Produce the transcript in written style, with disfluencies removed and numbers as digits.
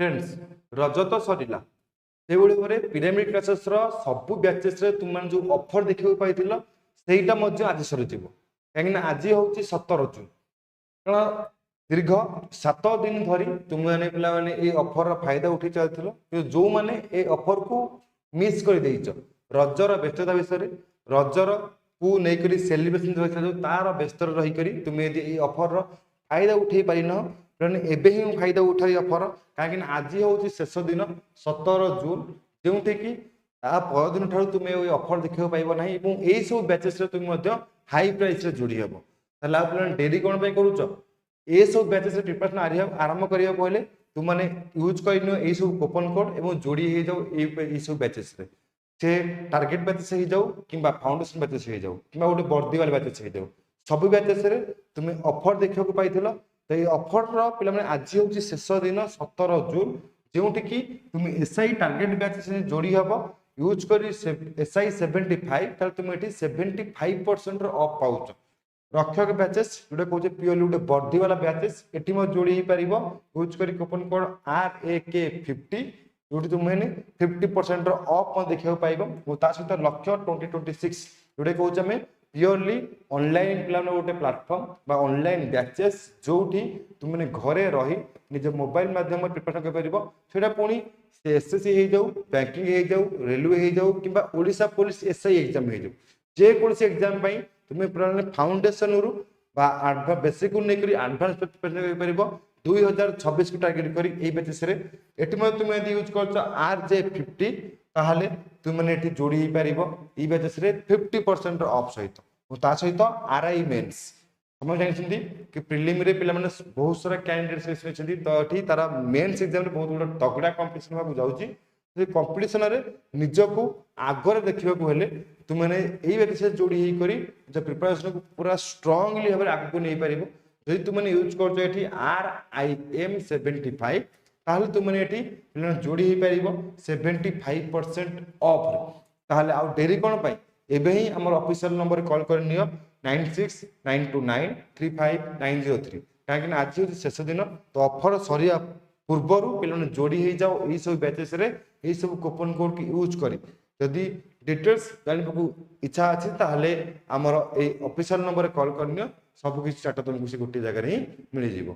Friends रज तो सरला से भाई पिरामिड क्लासेस सबू बैचेस तुम मैंने जो ऑफर देखा पाई आज सर कहीं आज हूँ 17 जून कारण दीर्घ 7 दिन धरी तुम मैंने पे ये ऑफर फायदा उठी चलते जो मैंने ये ऑफर को मिस कर रजर व्यस्तता विषय रजर को लेकर सेलिब्रेशन तार व्यस्त रहीकि तुम यदि ऑफर फायदा उठे पारिन तेणु एवं फायदा उठाई ऑफर कहीं आज हूँ शेष दिन 17 जून जो कि परदिन ठार तुम ये ऑफर देखा पाइब ना यही सब बैचेस तुम हाई प्राइस जोड़ी हम ताला डेरी कौन करुच ये सब बैचेस प्रिपरेशन आरंभ करने पहले तुमने यूज कर यही सब कूपन कोड और जोड़ी हो जाओ ये सब बैचेस से टार्गेट बैचेस हो जाओ कि फाउंडेशन बैचेस हो जाओ कि गोटे वर्दी वाले बैचेस हो जाओ सब बैचेस तुम ऑफर देखा पाई तो ये ऑफर पे आज हूँ शेष दिन 17 जून जो कि तुम एसआई टार्गेट बैचेस जोड़ी हम यूज कर एसआई 75 तुम ये 75% ऑफ पाउच रक्षक बैचेस जोटा कहे प्योरली गोटे वर्दी वाला बैचेस ये जोड़ी हो पार यूज कर कूपन कोड RAK50 जो तुम्हें 50% ऑफ देखा पाइब सहित लक्ष्य 2026 जोटा कहे आम प्योरली ऑनलाइन पे गोटे प्लाटफर्म ऑनलाइन बैचेस जो तुमने घरे रही निज मोबाइल माध्यम प्रिपरेशन कर पुणी एसएससी हो जाऊ बैंकिंग हो जाऊ रेलवे हो जाऊ कि ओडिशा पुलिस एसआई एग्जाम हो जाऊ जेकोसी एग्जाम तुम्हें फाउंडेशन रु बेसिक नहीं आडभांस प्रिपरेशन कर 2026 को टार्गेट कर बैचेस तुम यदि यूज कर RJ50 ताहले तुमने जोड़ी हो पार ये बैचेस 50% ऑफ सहित सहित RI मेन्स समझ जानते कि प्रिलिमरी पे बहुत सारा कैंडिडेट्स अच्छी तो ये तार मेन्स एग्जाम बहुत बड़ा तगड़ा कंपटीशन होगा जाऊँगी कंपटीशन निजक आगे देखा हेले तुमने यही बैचेस जोड़ी होकर प्रिपरेशन को पूरा स्ट्रांगली भाव आगे नहीं पार जदि तुमने यूज कर RIM75 ताहले तुमने ये जोड़ी हो पार 75% ऑफ ताहले आउ डेरी कौन पाई एबे ही हमर ऑफिशियल नंबर कॉल कर नियो 9692935903 कहीं आज हूँ शेष दिन तो ऑफर सरिया पूर्वर पे जोड़ी हो जाओ यही सब बैचेस यही सब कूपन कोड की यूज कर जदि डिटेल्स जानवा इच्छा अच्छी ताहले आमर ऑफिशियल नंबर कॉल कर नियो सब किसी डाटा तुमको गोटे जगह ही मिल जाए।